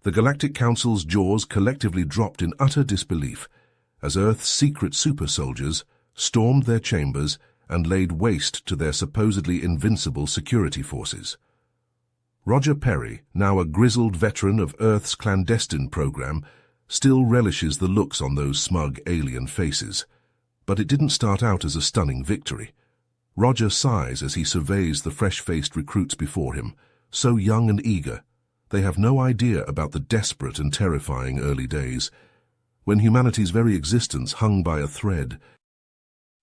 The Galactic Council's jaws collectively dropped in utter disbelief as Earth's secret super soldiers stormed their chambers and laid waste to their supposedly invincible security forces. Roger Perry, now a grizzled veteran of Earth's clandestine program, still relishes the looks on those smug alien faces. But it didn't start out as a stunning victory. Roger sighs as he surveys the fresh-faced recruits before him, so young and eager. They have no idea about the desperate and terrifying early days, when humanity's very existence hung by a thread.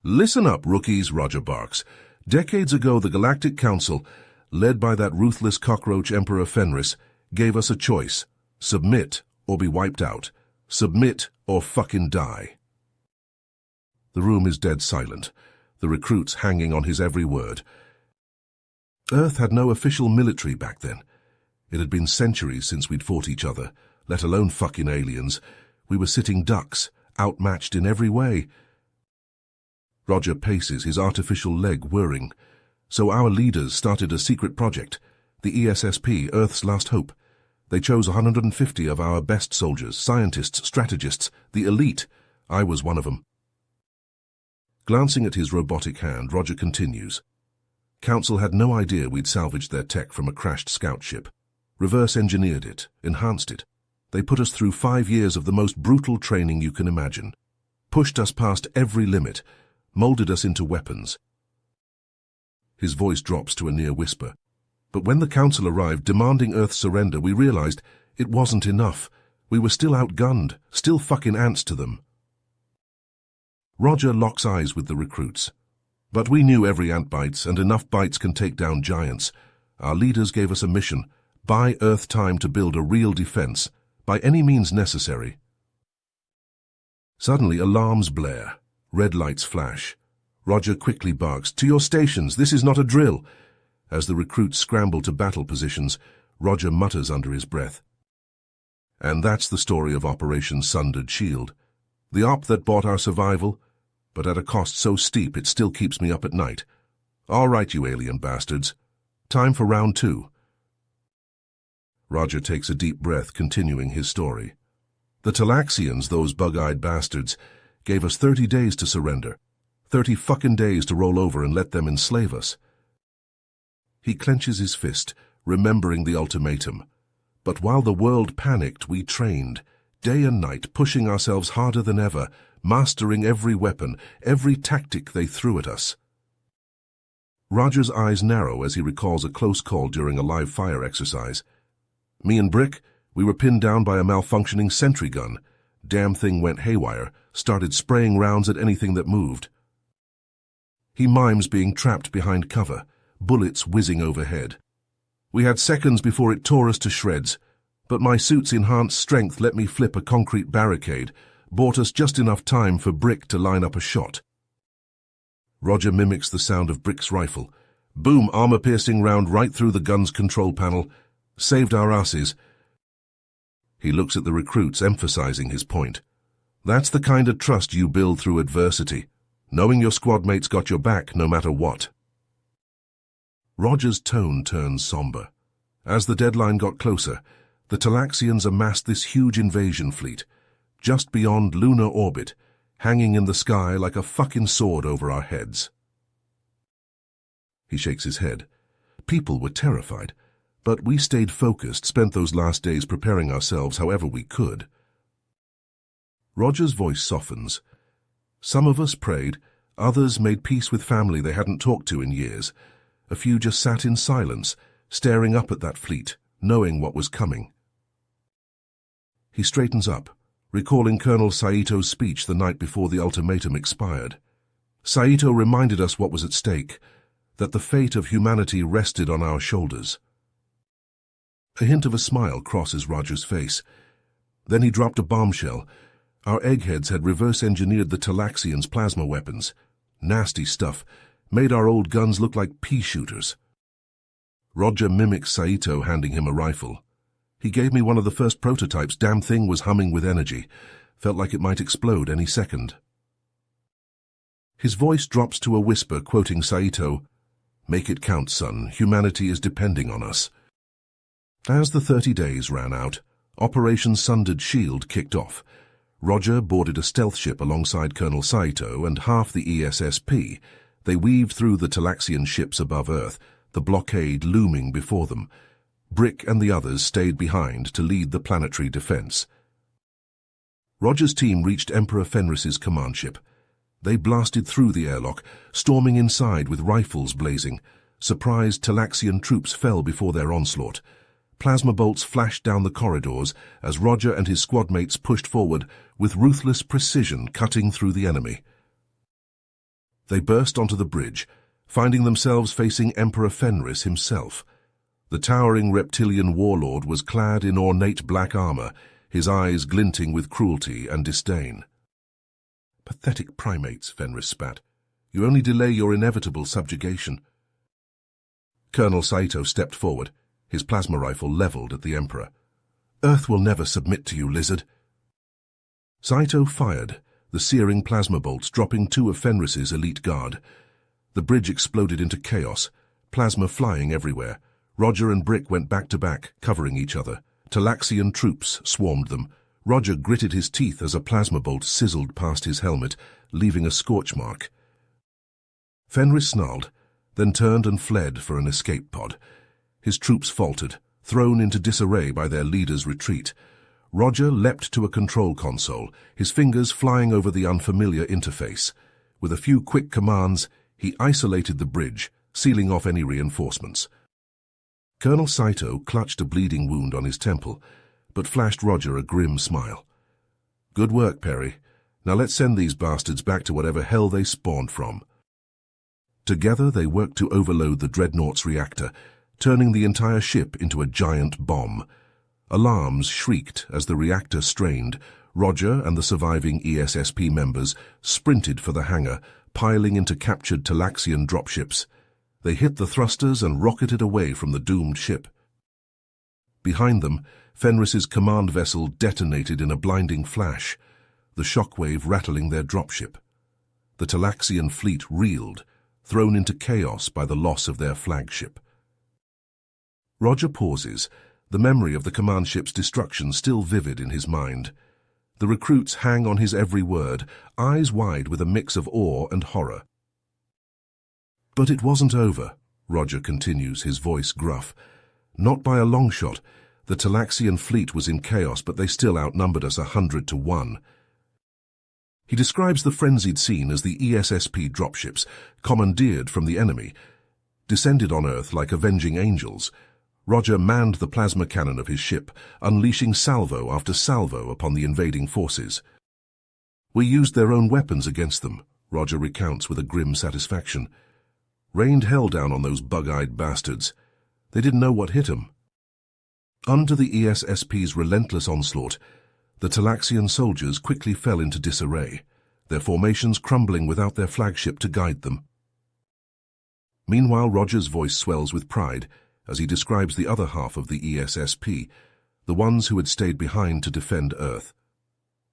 "Listen up, rookies," Roger barks. "Decades ago, the Galactic Council, led by that ruthless cockroach Emperor Fenris, gave us a choice. Submit or be wiped out. Submit or fucking die." The room is dead silent, the recruits hanging on his every word. Earth had no official military back then. It had been centuries since we'd fought each other, let alone fucking aliens. We were sitting ducks, outmatched in every way. Roger paces, his artificial leg whirring. So our leaders started a secret project, the ESSP, Earth's Last Hope. They chose 150 of our best soldiers, scientists, strategists, the elite. I was one of them. Glancing at his robotic hand, Roger continues. Council had no idea we'd salvaged their tech from a crashed scout ship. Reverse-engineered it, enhanced it. They put us through 5 years of the most brutal training you can imagine. Pushed us past every limit, molded us into weapons. His voice drops to a near whisper. But when the Council arrived demanding Earth's surrender, we realized it wasn't enough. We were still outgunned, still fucking ants to them. Roger locks eyes with the recruits. But we knew every ant bites, and enough bites can take down giants. Our leaders gave us a mission. Buy Earth time to build a real defense, by any means necessary. Suddenly alarms blare. Red lights flash. Roger quickly barks, "To your stations, this is not a drill." As the recruits scramble to battle positions, Roger mutters under his breath. And that's the story of Operation Sundered Shield. The op that bought our survival, but at a cost so steep it still keeps me up at night. All right, you alien bastards. Time for round 2. Roger takes a deep breath, continuing his story. The Talaxians, those bug-eyed bastards, gave us 30 days to surrender. 30 fucking days to roll over and let them enslave us. He clenches his fist, remembering the ultimatum. But while the world panicked, we trained, day and night, pushing ourselves harder than ever, mastering every weapon, every tactic they threw at us. Roger's eyes narrow as he recalls a close call during a live fire exercise. Me and Brick, we were pinned down by a malfunctioning sentry gun. Damn thing went haywire, started spraying rounds at anything that moved. He mimes being trapped behind cover, bullets whizzing overhead. We had seconds before it tore us to shreds, but my suit's enhanced strength let me flip a concrete barricade, bought us just enough time for Brick to line up a shot. Roger mimics the sound of Brick's rifle. Boom, armor-piercing round right through the gun's control panel. Saved our asses. He looks at the recruits, emphasizing his point. That's the kind of trust you build through adversity, knowing your squad mates got your back no matter what. Roger's tone turns somber. As the deadline got closer, the Talaxians amassed this huge invasion fleet, just beyond lunar orbit, hanging in the sky like a fucking sword over our heads. He shakes his head. People were terrified, but we stayed focused, spent those last days preparing ourselves however we could. Roger's voice softens. Some of us prayed, others made peace with family they hadn't talked to in years. A few just sat in silence, staring up at that fleet, knowing what was coming. He straightens up, recalling Colonel Saito's speech the night before the ultimatum expired. Saito reminded us what was at stake, that the fate of humanity rested on our shoulders. A hint of a smile crosses Roger's face. Then he dropped a bombshell. Our eggheads had reverse-engineered the Talaxians' plasma weapons. Nasty stuff. Made our old guns look like pea shooters. Roger mimics Saito handing him a rifle. He gave me one of the first prototypes. Damn thing was humming with energy. Felt like it might explode any second. His voice drops to a whisper, quoting Saito, "Make it count, son. Humanity is depending on us." As the 30 days ran out, Operation Sundered Shield kicked off. Roger boarded a stealth ship alongside Colonel Saito and half the ESSP. They weaved through the Talaxian ships above Earth, the blockade looming before them. Brick and the others stayed behind to lead the planetary defense. Roger's team reached Emperor Fenris's command ship. They blasted through the airlock, storming inside with rifles blazing. Surprised Talaxian troops fell before their onslaught. Plasma bolts flashed down the corridors as Roger and his squad mates pushed forward with ruthless precision, cutting through the enemy. They burst onto the bridge, finding themselves facing Emperor Fenris himself. The towering reptilian warlord was clad in ornate black armor, his eyes glinting with cruelty and disdain. "Pathetic primates," Fenris spat. "You only delay your inevitable subjugation." Colonel Saito stepped forward, his plasma rifle leveled at the Emperor. "Earth will never submit to you, lizard." Saito fired, the searing plasma bolts dropping 2 of Fenris's elite guard. The bridge exploded into chaos, plasma flying everywhere. Roger and Brick went back to back, covering each other. Talaxian troops swarmed them. Roger gritted his teeth as a plasma bolt sizzled past his helmet, leaving a scorch mark. Fenris snarled, then turned and fled for an escape pod. His troops faltered, thrown into disarray by their leader's retreat. Roger leapt to a control console, his fingers flying over the unfamiliar interface. With a few quick commands, he isolated the bridge, sealing off any reinforcements. Colonel Saito clutched a bleeding wound on his temple, but flashed Roger a grim smile. "Good work, Perry. Now let's send these bastards back to whatever hell they spawned from." Together they worked to overload the Dreadnought's reactor, turning the entire ship into a giant bomb. Alarms shrieked as the reactor strained. Roger and the surviving ESSP members sprinted for the hangar, piling into captured Talaxian dropships. They hit the thrusters and rocketed away from the doomed ship. Behind them, Fenris's command vessel detonated in a blinding flash, the shockwave rattling their dropship. The Talaxian fleet reeled, thrown into chaos by the loss of their flagship. Roger pauses, the memory of the command ship's destruction still vivid in his mind. The recruits hang on his every word, eyes wide with a mix of awe and horror. "But it wasn't over," Roger continues, his voice gruff. "Not by a long shot. The Talaxian fleet was in chaos, but they still outnumbered us 100 to 1. He describes the frenzied scene as the ESSP dropships, commandeered from the enemy, descended on Earth like avenging angels. Roger manned the plasma cannon of his ship, unleashing salvo after salvo upon the invading forces. "We used their own weapons against them," Roger recounts with a grim satisfaction. "Rained hell down on those bug-eyed bastards. They didn't know what hit them." Under the ESSP's relentless onslaught, the Talaxian soldiers quickly fell into disarray, their formations crumbling without their flagship to guide them. Meanwhile, Roger's voice swells with pride as he describes the other half of the ESSP, the ones who had stayed behind to defend Earth.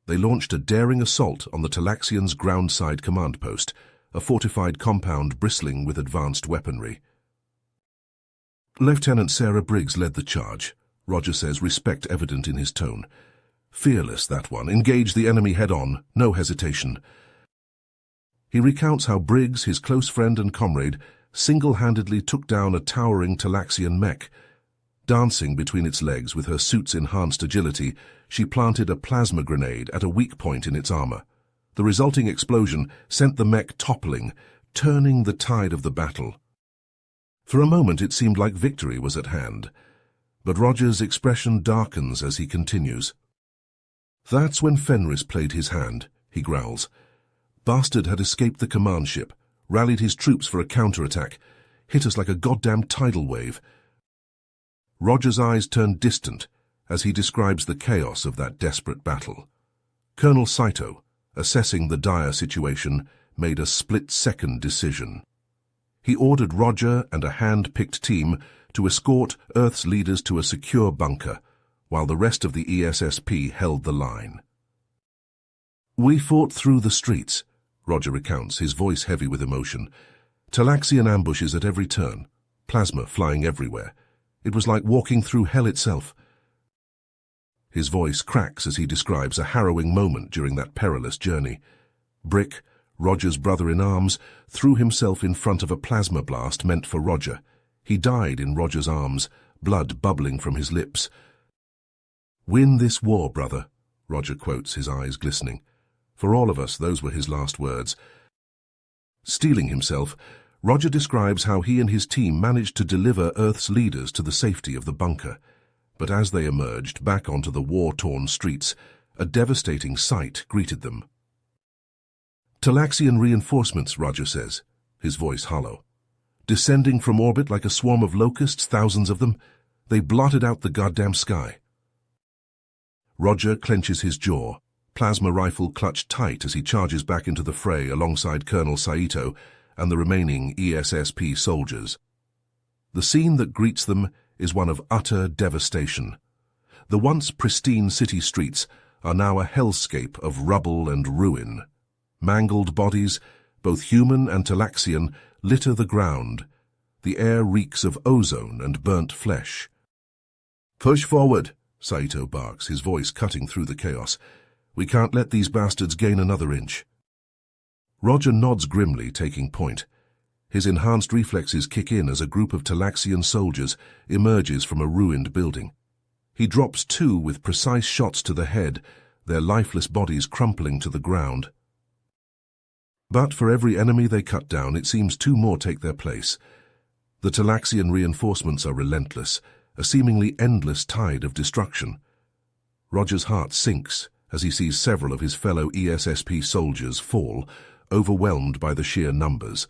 They launched a daring assault on the Talaxians' groundside command post, a fortified compound bristling with advanced weaponry. Lieutenant Sarah Briggs led the charge, Roger says, respect evident in his tone. Fearless, that one, engaged the enemy head-on, no hesitation. He recounts how Briggs, his close friend and comrade, single-handedly took down a towering Talaxian mech. Dancing between its legs with her suit's enhanced agility, she planted a plasma grenade at a weak point in its armor. The resulting explosion sent the mech toppling, turning the tide of the battle. For a moment it seemed like victory was at hand, but Roger's expression darkens as he continues. "That's when Fenris played his hand," he growls. "Bastard had escaped the command ship, rallied his troops for a counterattack, hit us like a goddamn tidal wave." Roger's eyes turn distant as he describes the chaos of that desperate battle. Colonel Saito, assessing the dire situation, made a split-second decision. He ordered Roger and a hand-picked team to escort Earth's leaders to a secure bunker, while the rest of the ESSP held the line. "We fought through the streets," Roger recounts, his voice heavy with emotion. "Talaxian ambushes at every turn, plasma flying everywhere. It was like walking through hell itself." His voice cracks as he describes a harrowing moment during that perilous journey. Brick, Roger's brother-in-arms, threw himself in front of a plasma blast meant for Roger. He died in Roger's arms, blood bubbling from his lips. "Win this war, brother," Roger quotes, his eyes glistening. For all of us, those were his last words. Steeling himself, Roger describes how he and his team managed to deliver Earth's leaders to the safety of the bunker. But as they emerged back onto the war-torn streets, a devastating sight greeted them. "Talaxian reinforcements," Roger says, his voice hollow. "Descending from orbit like a swarm of locusts, thousands of them. They blotted out the goddamn sky." Roger clenches his jaw, plasma rifle clutched tight as he charges back into the fray alongside Colonel Saito and the remaining ESSP soldiers. The scene that greets them is one of utter devastation. The once pristine city streets are now a hellscape of rubble and ruin. Mangled bodies, both human and Talaxian, litter the ground. The air reeks of ozone and burnt flesh. "Push forward," Saito barks, his voice cutting through the chaos. "We can't let these bastards gain another inch." Roger nods grimly, taking point. His enhanced reflexes kick in as a group of Talaxian soldiers emerges from a ruined building. He drops two with precise shots to the head, their lifeless bodies crumpling to the ground. But for every enemy they cut down, it seems two more take their place. The Talaxian reinforcements are relentless, a seemingly endless tide of destruction. Roger's heart sinks as he sees several of his fellow ESSP soldiers fall, overwhelmed by the sheer numbers.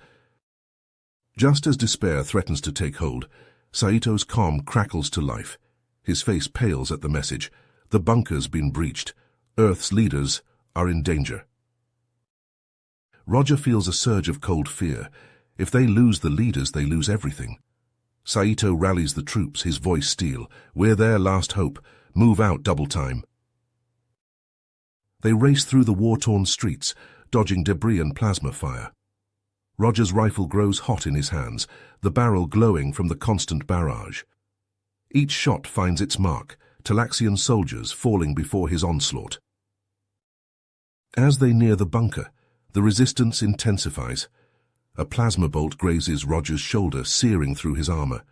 Just as despair threatens to take hold, Saito's comm crackles to life. His face pales at the message. The bunker's been breached. Earth's leaders are in danger. Roger feels a surge of cold fear. If they lose the leaders, they lose everything. Saito rallies the troops, his voice steel. "We're their last hope. Move out, double time." They race through the war-torn streets, dodging debris and plasma fire. Roger's rifle grows hot in his hands, the barrel glowing from the constant barrage. Each shot finds its mark, Talaxian soldiers falling before his onslaught. As they near the bunker, the resistance intensifies. A plasma bolt grazes Roger's shoulder, searing through his armor.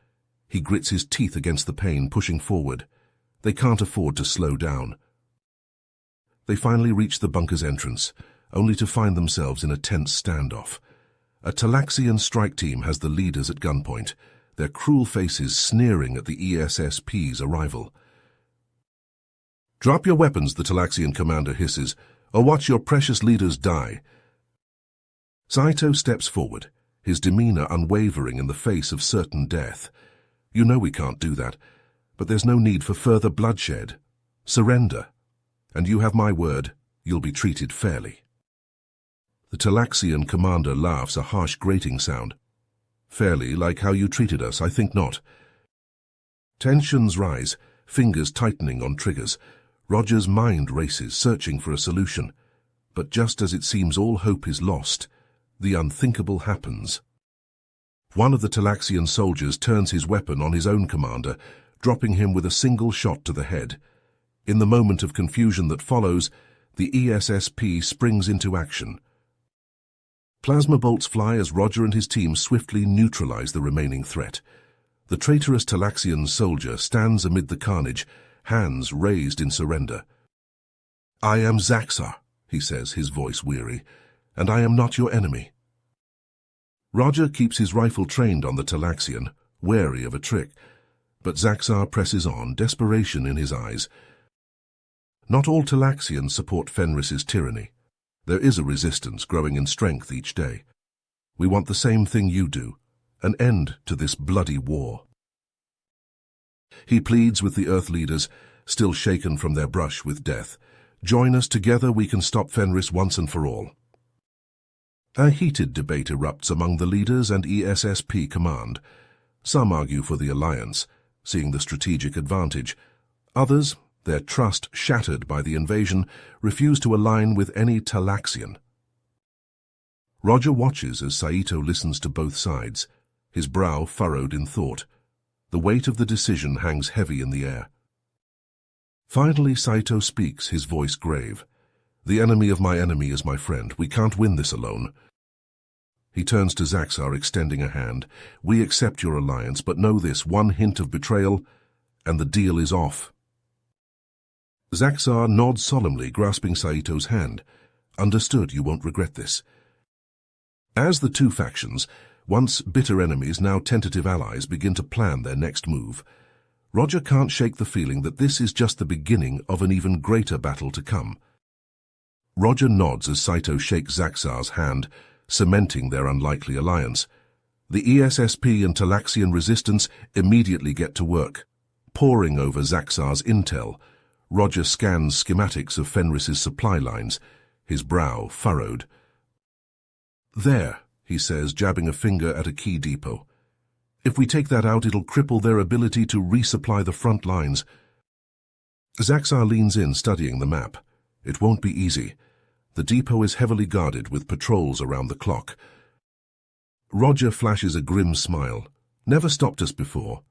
He grits his teeth against the pain, pushing forward. They can't afford to slow down. They finally reach the bunker's entrance, only to find themselves in a tense standoff. A Talaxian strike team has the leaders at gunpoint, their cruel faces sneering at the ESSP's arrival. "Drop your weapons," the Talaxian commander hisses, "or watch your precious leaders die." Saito steps forward, his demeanor unwavering in the face of certain death. "You know we can't do that, but there's no need for further bloodshed. Surrender. And you have my word, you'll be treated fairly." The Talaxian commander laughs, a harsh grating sound. "Fairly, like how you treated us? I think not." Tensions rise, fingers tightening on triggers. Roger's mind races, searching for a solution. But just as it seems all hope is lost, the unthinkable happens. One of the Talaxian soldiers turns his weapon on his own commander, dropping him with a single shot to the head. In the moment of confusion that follows, the ESSP springs into action. Plasma bolts fly as Roger and his team swiftly neutralize the remaining threat. The traitorous Talaxian soldier stands amid the carnage, hands raised in surrender. "I am Zaxar," he says, his voice weary, "and I am not your enemy." Roger keeps his rifle trained on the Talaxian, wary of a trick, but Zaxar presses on, desperation in his eyes. Not all Talaxians support Fenris's tyranny. There is a resistance growing in strength each day. We want the same thing you do, an end to this bloody war. He pleads with the Earth leaders, still shaken from their brush with death. "Join us, together we can stop Fenris once and for all." A heated debate erupts among the leaders and ESSP command. Some argue for the alliance, seeing the strategic advantage. Others, their trust shattered by the invasion, refuse to align with any Talaxian. Roger watches as Saito listens to both sides, his brow furrowed in thought. The weight of the decision hangs heavy in the air. Finally, Saito speaks, his voice grave. The enemy of my enemy is my friend. We can't win this alone. He turns to Zaxar, extending a hand. We accept your alliance, but know this, one hint of betrayal, and the deal is off. Zaxar nods solemnly, grasping Saito's hand. Understood, you won't regret this. As the two factions, once bitter enemies, now tentative allies, begin to plan their next move, Roger can't shake the feeling that this is just the beginning of an even greater battle to come. Roger nods as Saito shakes Zaxar's hand, cementing their unlikely alliance. The ESSP and Talaxian resistance immediately get to work. Poring over Zaxar's intel, Roger scans schematics of Fenris's supply lines, his brow furrowed. There, he says, jabbing a finger at a key depot. If we take that out, it'll cripple their ability to resupply the front lines. Zaxar leans in, studying the map. It won't be easy. The depot is heavily guarded with patrols around the clock. Roger flashes a grim smile. Never stopped us before.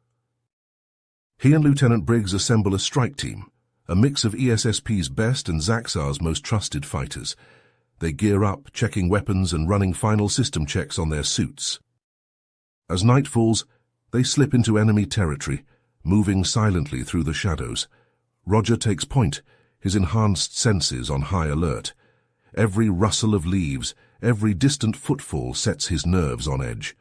He and Lieutenant Briggs assemble a strike team, a mix of ESSP's best and Zaxar's most trusted fighters. They gear up, checking weapons and running final system checks on their suits. As night falls, they slip into enemy territory, moving silently through the shadows. Roger takes point, his enhanced senses on high alert. Every rustle of leaves, every distant footfall sets his nerves on edge.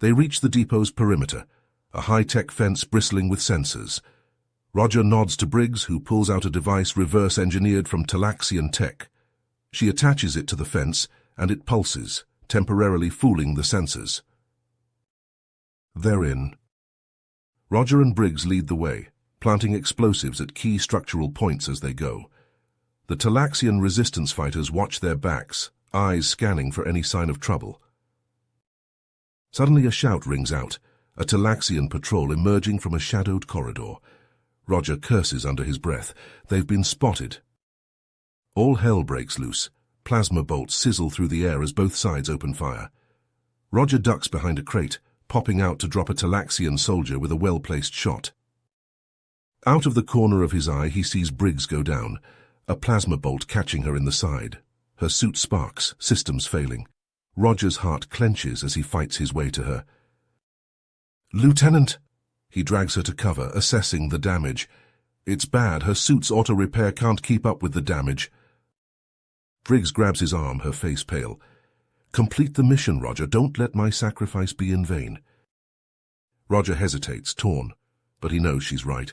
They reach the depot's perimeter, a high-tech fence bristling with sensors. Roger nods to Briggs, who pulls out a device reverse-engineered from Talaxian tech. She attaches it to the fence, and it pulses, temporarily fooling the sensors. They're in. Roger and Briggs lead the way, planting explosives at key structural points as they go. The Talaxian resistance fighters watch their backs, eyes scanning for any sign of trouble. Suddenly a shout rings out, a Talaxian patrol emerging from a shadowed corridor. Roger curses under his breath. They've been spotted. All hell breaks loose. Plasma bolts sizzle through the air as both sides open fire. Roger ducks behind a crate, popping out to drop a Talaxian soldier with a well-placed shot. Out of the corner of his eye, he sees Briggs go down, a plasma bolt catching her in the side. Her suit sparks, systems failing. Roger's heart clenches as he fights his way to her. Lieutenant! He drags her to cover, assessing the damage. It's bad. Her suit's auto-repair can't keep up with the damage. Briggs grabs his arm, her face pale. Complete the mission, Roger. Don't let my sacrifice be in vain. Roger hesitates, torn, but he knows she's right.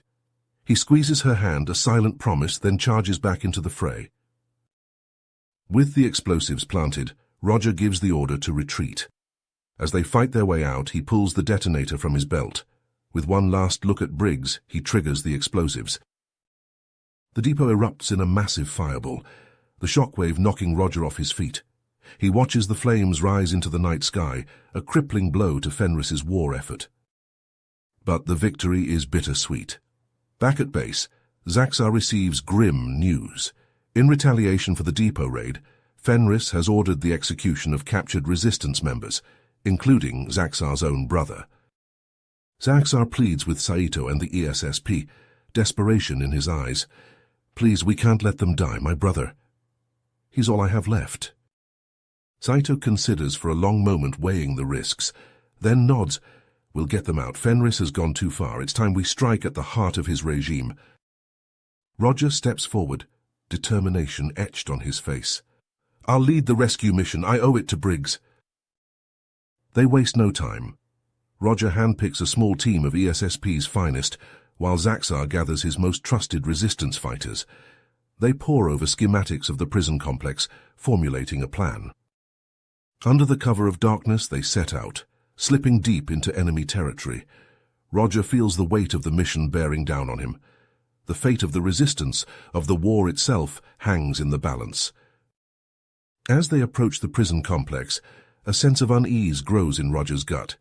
He squeezes her hand, a silent promise, then charges back into the fray. With the explosives planted, Roger gives the order to retreat. As they fight their way out, he pulls the detonator from his belt. With one last look at Briggs, he triggers the explosives. The depot erupts in a massive fireball, the shockwave knocking Roger off his feet. He watches the flames rise into the night sky, a crippling blow to Fenris's war effort. But the victory is bittersweet. Back at base, Zaxar receives grim news. In retaliation for the depot raid, Fenris has ordered the execution of captured resistance members, including Zaxar's own brother. Zaxar pleads with Saito and the ESSP, desperation in his eyes. Please, we can't let them die, my brother. He's all I have left. Saito considers for a long moment, weighing the risks, then nods. We'll get them out. Fenris has gone too far. It's time we strike at the heart of his regime. Roger steps forward, determination etched on his face. I'll lead the rescue mission. I owe it to Briggs. They waste no time. Roger handpicks a small team of ESSP's finest, while Zaxar gathers his most trusted resistance fighters. They pore over schematics of the prison complex, formulating a plan. Under the cover of darkness, they set out, slipping deep into enemy territory. Roger feels the weight of the mission bearing down on him. The fate of the resistance, of the war itself, hangs in the balance. As they approach the prison complex, a sense of unease grows in Roger's gut.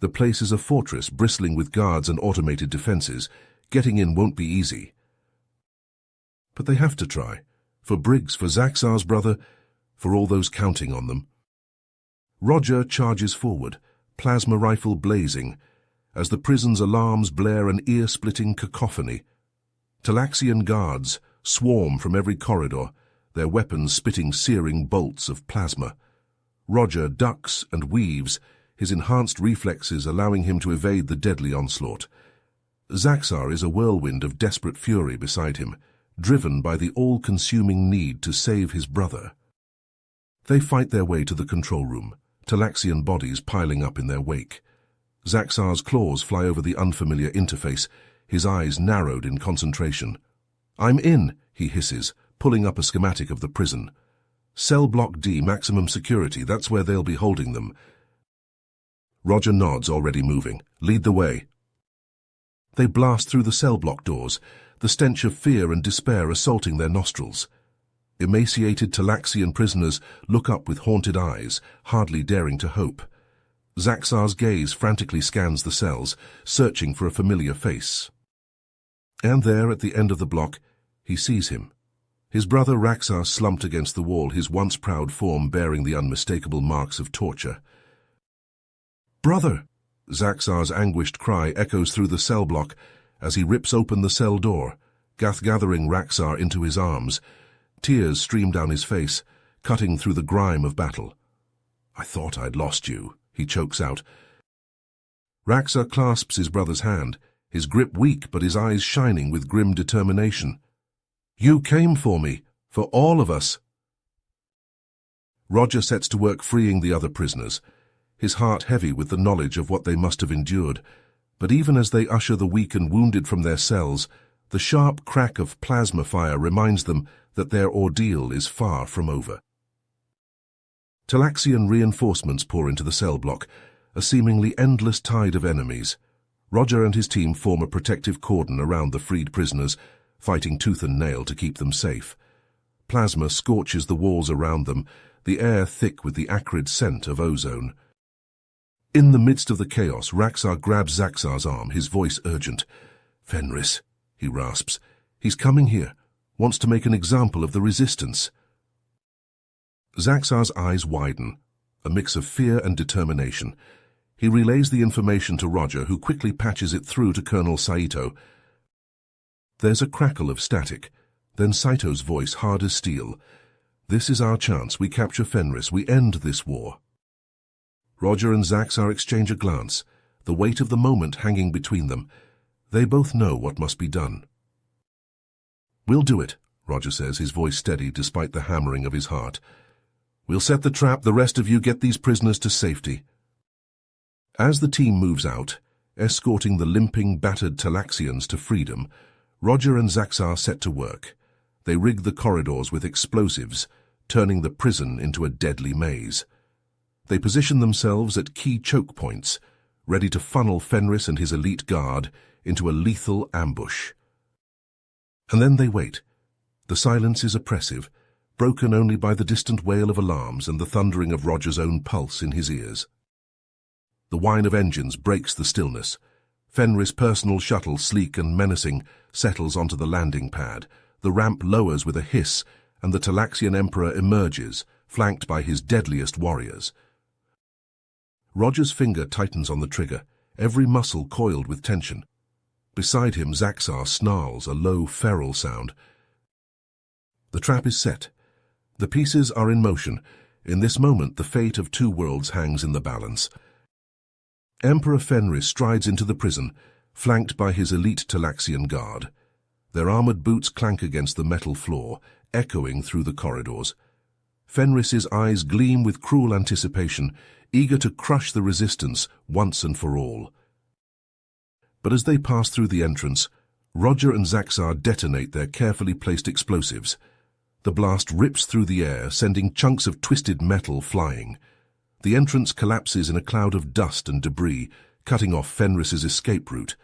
The place is a fortress bristling with guards and automated defenses. Getting in won't be easy. But they have to try. For Briggs, for Zaxar's brother, for all those counting on them. Roger charges forward, plasma rifle blazing, as the prison's alarms blare an ear-splitting cacophony. Talaxian guards swarm from every corridor, their weapons spitting searing bolts of plasma. Roger ducks and weaves, his enhanced reflexes allowing him to evade the deadly onslaught. Zaxar is a whirlwind of desperate fury beside him, driven by the all-consuming need to save his brother. They fight their way to the control room, Talaxian bodies piling up in their wake. Zaxar's claws fly over the unfamiliar interface, his eyes narrowed in concentration. "I'm in," he hisses, pulling up a schematic of the prison. "Cell Block D, maximum security, that's where they'll be holding them." Roger nods, already moving. "Lead the way." They blast through the cell block doors, the stench of fear and despair assaulting their nostrils. Emaciated Talaxian prisoners look up with haunted eyes, hardly daring to hope. Zaxar's gaze frantically scans the cells, searching for a familiar face. And there, at the end of the block, he sees him. His brother Raxar slumped against the wall, his once proud form bearing the unmistakable marks of torture. "Brother!" Zaxar's anguished cry echoes through the cell block as he rips open the cell door, gathering Raxar into his arms. Tears stream down his face, cutting through the grime of battle. "I thought I'd lost you," he chokes out. Raxar clasps his brother's hand, his grip weak but his eyes shining with grim determination. "You came for me, for all of us." Roger sets to work freeing the other prisoners, his heart heavy with the knowledge of what they must have endured. But even as they usher the weak and wounded from their cells, the sharp crack of plasma fire reminds them that their ordeal is far from over. Talaxian reinforcements pour into the cell block, a seemingly endless tide of enemies. Roger and his team form a protective cordon around the freed prisoners, fighting tooth and nail to keep them safe. Plasma scorches the walls around them, the air thick with the acrid scent of ozone. In the midst of the chaos, Raxar grabs Zaxar's arm, his voice urgent. "Fenris," he rasps. "He's coming here, wants to make an example of the resistance." Zaxar's eyes widen, a mix of fear and determination. He relays the information to Roger, who quickly patches it through to Colonel Saito. There's a crackle of static, then Saito's voice hard as steel. "This is our chance. We capture Fenris. We end this war." Roger and Zaxar exchange a glance, the weight of the moment hanging between them. They both know what must be done. "We'll do it," Roger says, his voice steady despite the hammering of his heart. "We'll set the trap. The rest of you get these prisoners to safety." As the team moves out, escorting the limping, battered Talaxians to freedom, Roger and Zaxar set to work. They rig the corridors with explosives, turning the prison into a deadly maze. They position themselves at key choke points, ready to funnel Fenris and his elite guard into a lethal ambush. And then they wait. The silence is oppressive, broken only by the distant wail of alarms and the thundering of Roger's own pulse in his ears. The whine of engines breaks the stillness. Fenris' personal shuttle, sleek and menacing, settles onto the landing pad. The ramp lowers with a hiss, and the Talaxian Emperor emerges, flanked by his deadliest warriors. Roger's finger tightens on the trigger, every muscle coiled with tension. Beside him, Zaxar snarls, a low, feral sound. The trap is set. The pieces are in motion. In this moment, the fate of two worlds hangs in the balance. Emperor Fenris strides into the prison, flanked by his elite Talaxian guard. Their armored boots clank against the metal floor, echoing through the corridors. Fenris's eyes gleam with cruel anticipation, eager to crush the resistance once and for all. But as they pass through the entrance, Roger and Zaxar detonate their carefully placed explosives. The blast rips through the air, sending chunks of twisted metal flying. The entrance collapses in a cloud of dust and debris, cutting off Fenris's escape route.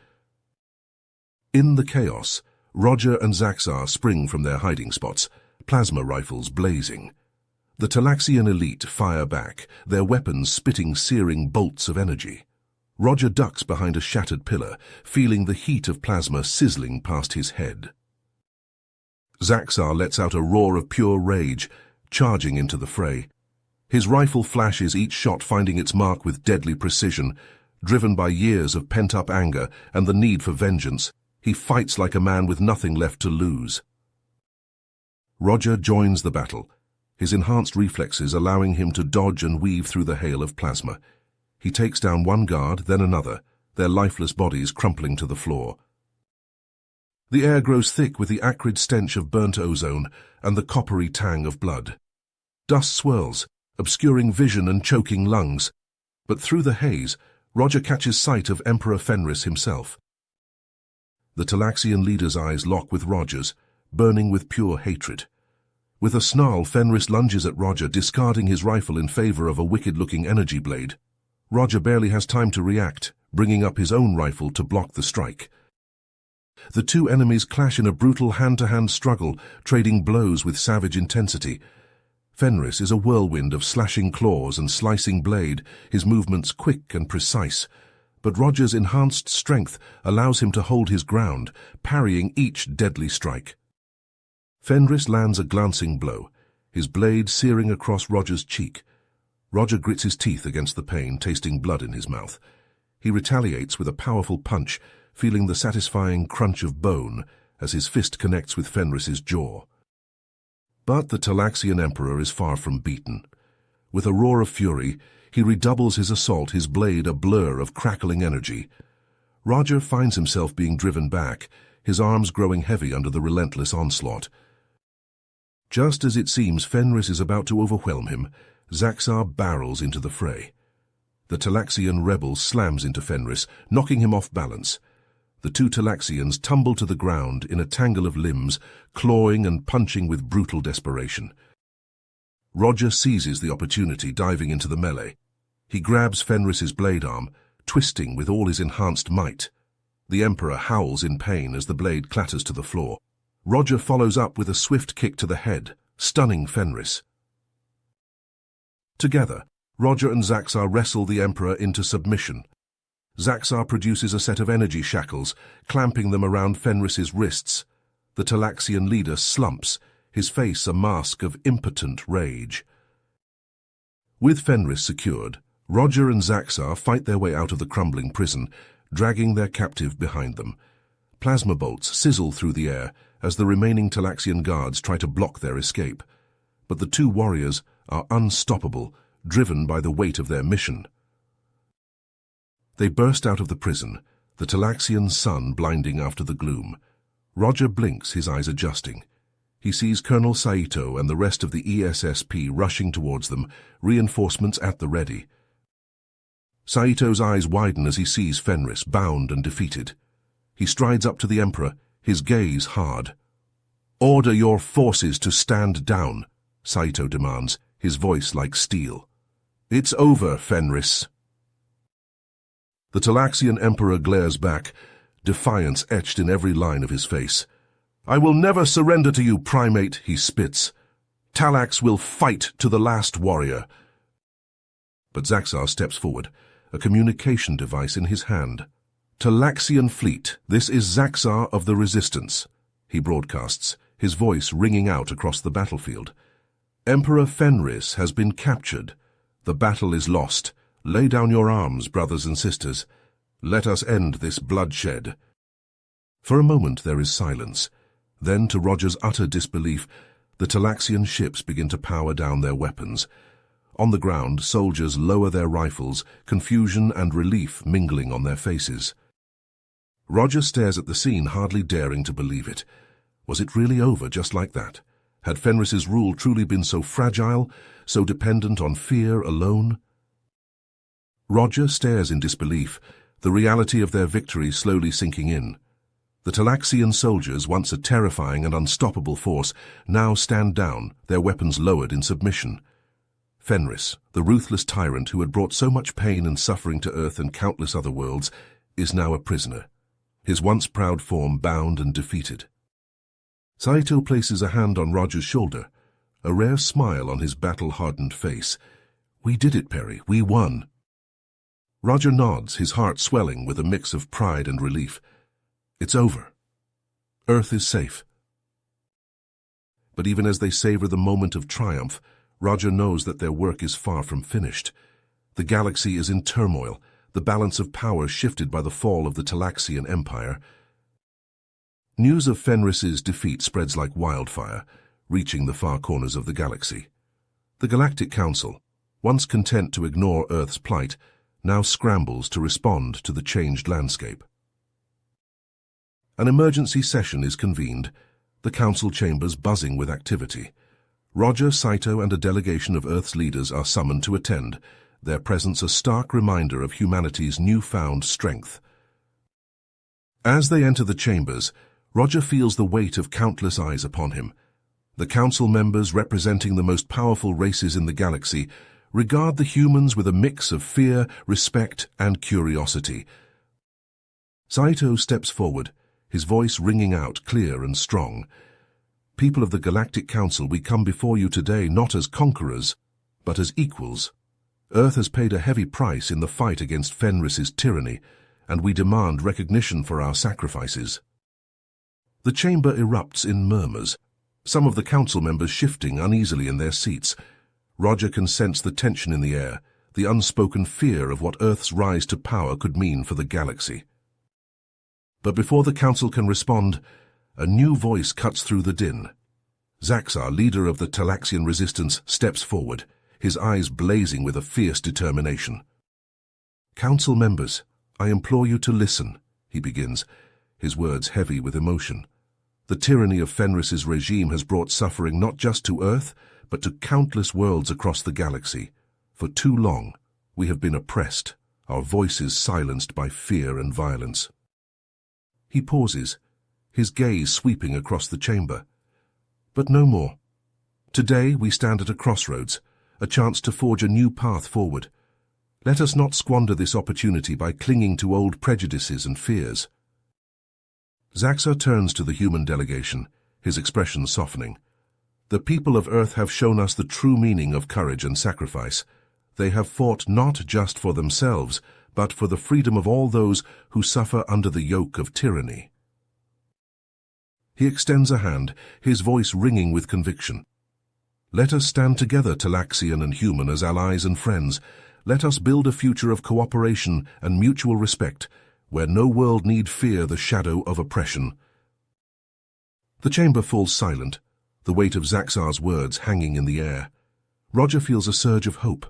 In the chaos, Roger and Zaxar spring from their hiding spots, plasma rifles blazing. The Talaxian elite fire back, their weapons spitting searing bolts of energy. Roger ducks behind a shattered pillar, feeling the heat of plasma sizzling past his head. Zaxar lets out a roar of pure rage, charging into the fray. His rifle flashes, each shot finding its mark with deadly precision. Driven by years of pent-up anger and the need for vengeance, He fights like a man with nothing left to lose. Roger joins the battle, his enhanced reflexes allowing him to dodge and weave through the hail of plasma. He takes down one guard, then another, their lifeless bodies crumpling to the floor. The air grows thick with the acrid stench of burnt ozone and the coppery tang of blood. Dust swirls, obscuring vision and choking lungs. But through the haze, Roger catches sight of Emperor Fenris himself. The Talaxian leader's eyes lock with Roger's, burning with pure hatred. With a snarl, Fenris lunges at Roger, discarding his rifle in favor of a wicked-looking energy blade. Roger barely has time to react, bringing up his own rifle to block the strike. The two enemies clash in a brutal hand-to-hand struggle, trading blows with savage intensity. Fenris is a whirlwind of slashing claws and slicing blade, his movements quick and precise. But Roger's enhanced strength allows him to hold his ground, parrying each deadly strike. Fenris lands a glancing blow, his blade searing across Roger's cheek. Roger grits his teeth against the pain, tasting blood in his mouth. He retaliates with a powerful punch, feeling the satisfying crunch of bone as his fist connects with Fenris's jaw. But the Talaxian Emperor is far from beaten. With a roar of fury, he redoubles his assault, his blade a blur of crackling energy. Roger finds himself being driven back, his arms growing heavy under the relentless onslaught. Just as it seems Fenris is about to overwhelm him, Zaxar barrels into the fray. The Talaxian rebel slams into Fenris, knocking him off balance. The two Talaxians tumble to the ground in a tangle of limbs, clawing and punching with brutal desperation. Roger seizes the opportunity, diving into the melee. He grabs Fenris's blade arm, twisting with all his enhanced might. The Emperor howls in pain as the blade clatters to the floor. Roger follows up with a swift kick to the head, stunning Fenris. Together, Roger and Zaxar wrestle the Emperor into submission. Zaxar produces a set of energy shackles, clamping them around Fenris's wrists. The Talaxian leader slumps, his face a mask of impotent rage. With Fenris secured, Roger and Zaxar fight their way out of the crumbling prison, dragging their captive behind them. Plasma bolts sizzle through the air as the remaining Talaxian guards try to block their escape. But the two warriors are unstoppable, driven by the weight of their mission. They burst out of the prison, the Talaxian sun blinding after the gloom. Roger blinks, his eyes adjusting. He sees Colonel Saito and the rest of the ESSP rushing towards them, reinforcements at the ready. Saito's eyes widen as he sees Fenris, bound and defeated. He strides up to the Emperor, his gaze hard. "Order your forces to stand down," Saito demands, his voice like steel. "It's over, Fenris." The Talaxian Emperor glares back, defiance etched in every line of his face. "I will never surrender to you, primate," he spits. "Talax will fight to the last warrior." But Zaxar steps forward, a communication device in his hand. "Talaxian fleet, this is Zaxar of the Resistance," he broadcasts, his voice ringing out across the battlefield. "Emperor Fenris has been captured. The battle is lost. Lay down your arms, brothers and sisters. Let us end this bloodshed." For a moment there is silence. Then, to Roger's utter disbelief, the Talaxian ships begin to power down their weapons. On the ground, soldiers lower their rifles, confusion and relief mingling on their faces. Roger stares at the scene, hardly daring to believe it. Was it really over just like that? Had Fenris's rule truly been so fragile, so dependent on fear alone? Roger stares in disbelief, the reality of their victory slowly sinking in. The Talaxian soldiers, once a terrifying and unstoppable force, now stand down, their weapons lowered in submission. Fenris, the ruthless tyrant who had brought so much pain and suffering to Earth and countless other worlds, is now a prisoner, his once proud form bound and defeated. Saito places a hand on Roger's shoulder, a rare smile on his battle-hardened face. "We did it, Perry. We won." Roger nods, his heart swelling with a mix of pride and relief. It's over. Earth is safe. But even as they savor the moment of triumph, Roger knows that their work is far from finished. The galaxy is in turmoil, the balance of power shifted by the fall of the Talaxian Empire. News of Fenris's defeat spreads like wildfire, reaching the far corners of the galaxy. The Galactic Council, once content to ignore Earth's plight, now scrambles to respond to the changed landscape. An emergency session is convened, the council chambers buzzing with activity. Roger, Saito, and a delegation of Earth's leaders are summoned to attend, their presence a stark reminder of humanity's newfound strength. As they enter the chambers, Roger feels the weight of countless eyes upon him. The council members, representing the most powerful races in the galaxy, regard the humans with a mix of fear, respect, and curiosity. Saito steps forward, his voice ringing out clear and strong. People of the Galactic Council, we come before you today not as conquerors, but as equals. Earth has paid a heavy price in the fight against Fenris's tyranny, and we demand recognition for our sacrifices. The chamber erupts in murmurs, some of the council members shifting uneasily in their seats. Roger can sense the tension in the air, the unspoken fear of what Earth's rise to power could mean for the galaxy. But before the council can respond, a new voice cuts through the din. Zaxar, leader of the Talaxian resistance, steps forward, his eyes blazing with a fierce determination. "Council members, I implore you to listen," he begins, his words heavy with emotion. "The tyranny of Fenris's regime has brought suffering not just to Earth, but to countless worlds across the galaxy. For too long, we have been oppressed, our voices silenced by fear and violence." He pauses, his gaze sweeping across the chamber. But no more. Today we stand at a crossroads, a chance to forge a new path forward. Let us not squander this opportunity by clinging to old prejudices and fears. Zaxar turns to the human delegation, his expression softening. "The people of Earth have shown us the true meaning of courage and sacrifice. They have fought not just for themselves, but for the freedom of all those who suffer under the yoke of tyranny." He extends a hand, his voice ringing with conviction. "Let us stand together, Talaxian and human, as allies and friends. Let us build a future of cooperation and mutual respect, where no world need fear the shadow of oppression." The chamber falls silent, the weight of Zaxar's words hanging in the air. Roger feels a surge of hope,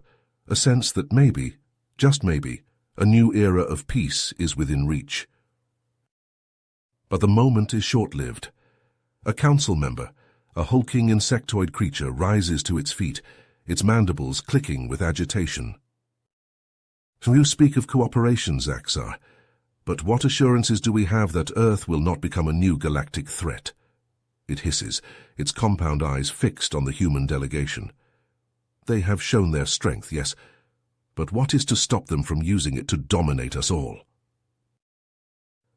a sense that maybe, just maybe, a new era of peace is within reach. But the moment is short-lived. A council member, a hulking insectoid creature, rises to its feet, its mandibles clicking with agitation. "You speak of cooperation, Zaxar, but what assurances do we have that Earth will not become a new galactic threat?" It hisses, its compound eyes fixed on the human delegation. "They have shown their strength, yes, but what is to stop them from using it to dominate us all?"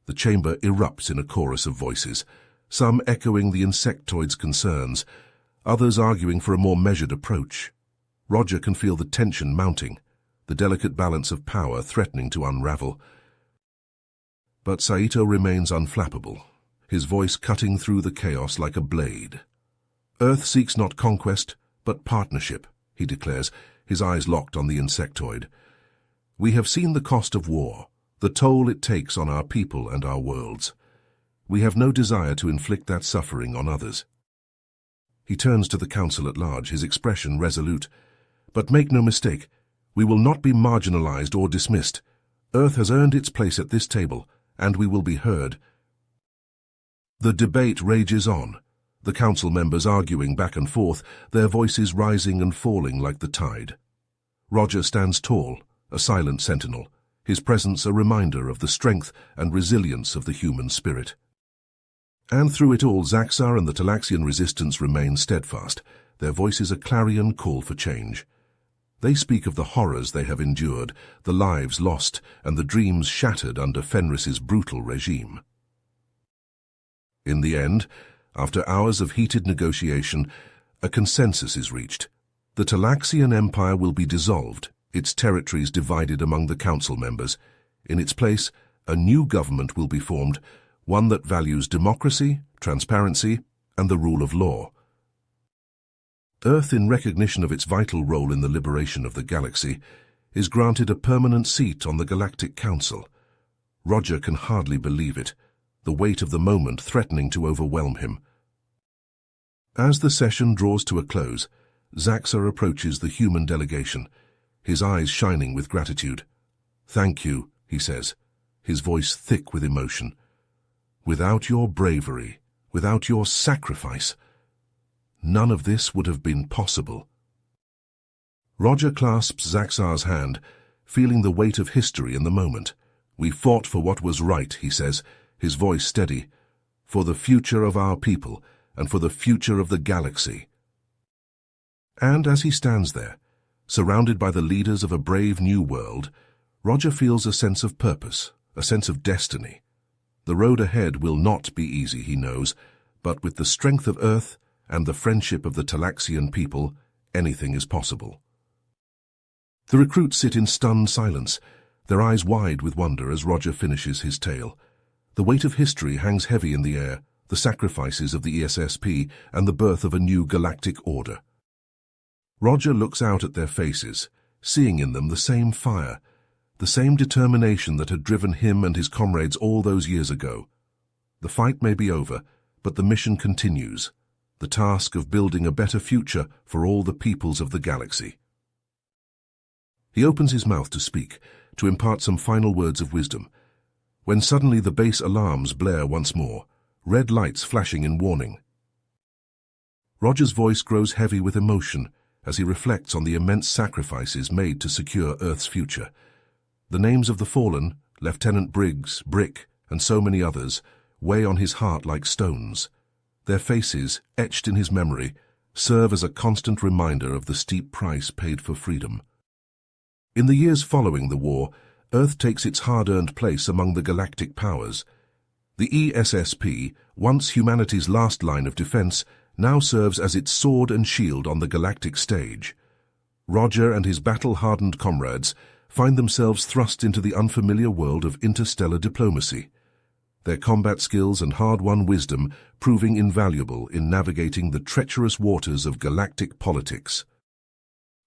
The chamber erupts in a chorus of voices, some echoing the insectoid's concerns, others arguing for a more measured approach. Roger can feel the tension mounting, the delicate balance of power threatening to unravel. But Saito remains unflappable, his voice cutting through the chaos like a blade. "Earth seeks not conquest, but partnership," he declares, his eyes locked on the insectoid. "We have seen the cost of war, the toll it takes on our people and our worlds. We have no desire to inflict that suffering on others." He turns to the council at large, his expression resolute. "But make no mistake, we will not be marginalized or dismissed. Earth has earned its place at this table, and we will be heard." The debate rages on, the council members arguing back and forth, their voices rising and falling like the tide. Roger stands tall, a silent sentinel, his presence a reminder of the strength and resilience of the human spirit. And through it all, Zaxar and the Talaxian resistance remain steadfast, their voices a clarion call for change. They speak of the horrors they have endured, the lives lost, and the dreams shattered under Fenris's brutal regime. In the end, after hours of heated negotiation, a consensus is reached. The Talaxian Empire will be dissolved, its territories divided among the council members. In its place, a new government will be formed, one that values democracy, transparency, and the rule of law. Earth, in recognition of its vital role in the liberation of the galaxy, is granted a permanent seat on the Galactic Council. Roger can hardly believe it. the weight of the moment threatening to overwhelm him. As the session draws to a close, Zaxar approaches the human delegation, his eyes shining with gratitude. "Thank you," he says, his voice thick with emotion. "Without your bravery, without your sacrifice, none of this would have been possible." Roger clasps Zaxar's hand, feeling the weight of history in the moment. "We fought for what was right," he says, his voice steady, "for the future of our people and for the future of the galaxy." And as he stands there, surrounded by the leaders of a brave new world, Roger feels a sense of purpose, a sense of destiny. The road ahead will not be easy, he knows, but with the strength of Earth and the friendship of the Talaxian people, anything is possible. The recruits sit in stunned silence, their eyes wide with wonder as Roger finishes his tale. The weight of history hangs heavy in the air, the sacrifices of the ESSP and the birth of a new galactic order. Roger looks out at their faces, seeing in them the same fire, the same determination that had driven him and his comrades all those years ago. The fight may be over, but the mission continues, the task of building a better future for all the peoples of the galaxy. He opens his mouth to speak, to impart some final words of wisdom, when suddenly the base alarms blare once more, red lights flashing in warning. Roger's voice grows heavy with emotion as he reflects on the immense sacrifices made to secure Earth's future. The names of the fallen, Lieutenant Briggs, Brick, and so many others, weigh on his heart like stones. Their faces, etched in his memory, serve as a constant reminder of the steep price paid for freedom. In the years following the war, Earth takes its hard-earned place among the galactic powers. The ESSP, once humanity's last line of defense, now serves as its sword and shield on the galactic stage. Roger and his battle-hardened comrades find themselves thrust into the unfamiliar world of interstellar diplomacy, their combat skills and hard-won wisdom proving invaluable in navigating the treacherous waters of galactic politics.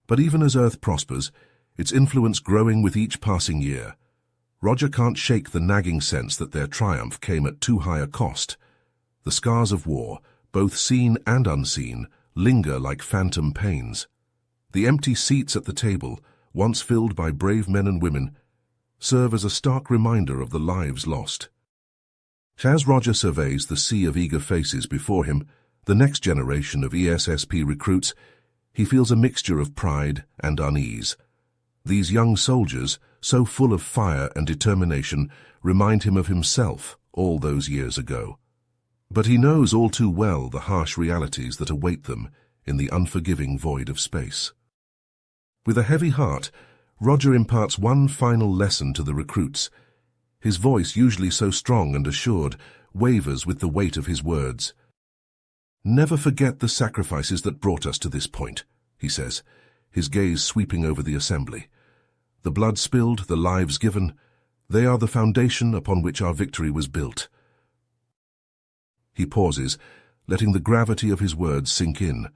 But even as Earth prospers, its influence growing with each passing year, Roger can't shake the nagging sense that their triumph came at too high a cost. The scars of war, both seen and unseen, linger like phantom pains. The empty seats at the table, once filled by brave men and women, serve as a stark reminder of the lives lost. As Roger surveys the sea of eager faces before him, the next generation of ESSP recruits, he feels a mixture of pride and unease. These young soldiers, so full of fire and determination, remind him of himself all those years ago. But he knows all too well the harsh realities that await them in the unforgiving void of space. With a heavy heart, Roger imparts one final lesson to the recruits. His voice, usually so strong and assured, wavers with the weight of his words. "Never forget the sacrifices that brought us to this point," he says, his gaze sweeping over the assembly. "The blood spilled, the lives given, they are the foundation upon which our victory was built." He pauses, letting the gravity of his words sink in.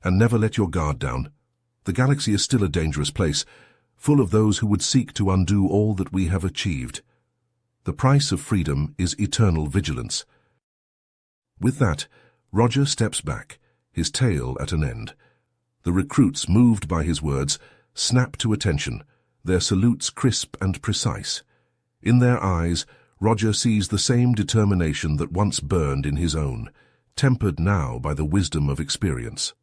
"And never let your guard down. The galaxy is still a dangerous place, full of those who would seek to undo all that we have achieved. The price of freedom is eternal vigilance." With that, Roger steps back, his tale at an end. The recruits, moved by his words, snap to attention, their salutes crisp and precise. In their eyes, Roger sees the same determination that once burned in his own, tempered now by the wisdom of experience.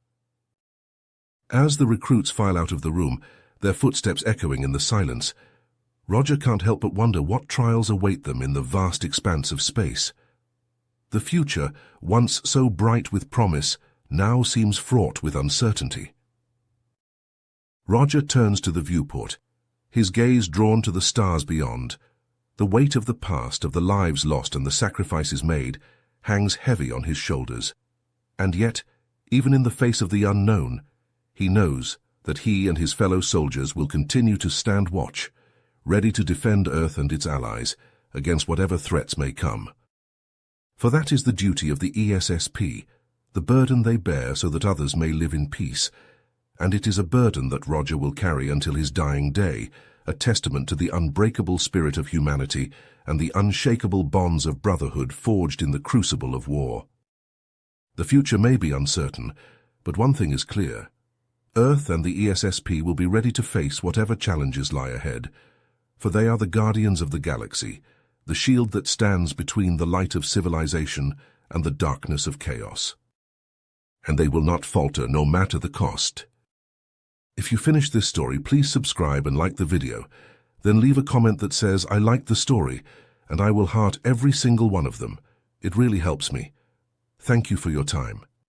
As the recruits file out of the room, their footsteps echoing in the silence, Roger can't help but wonder what trials await them in the vast expanse of space. The future, once so bright with promise, now seems fraught with uncertainty. Roger turns to the viewport, his gaze drawn to the stars beyond. The weight of the past, of the lives lost and the sacrifices made, hangs heavy on his shoulders. And yet, even in the face of the unknown, he knows that he and his fellow soldiers will continue to stand watch, ready to defend Earth and its allies against whatever threats may come. For that is the duty of the ESSP, the burden they bear so that others may live in peace, and it is a burden that Roger will carry until his dying day, a testament to the unbreakable spirit of humanity and the unshakable bonds of brotherhood forged in the crucible of war. The future may be uncertain, but one thing is clear. Earth and the ESSP will be ready to face whatever challenges lie ahead, for they are the guardians of the galaxy, the shield that stands between the light of civilization and the darkness of chaos. And they will not falter no matter the cost. If you finish this story, please subscribe and like the video. Then leave a comment that says, "I liked the story," and I will heart every single one of them. It really helps me. Thank you for your time.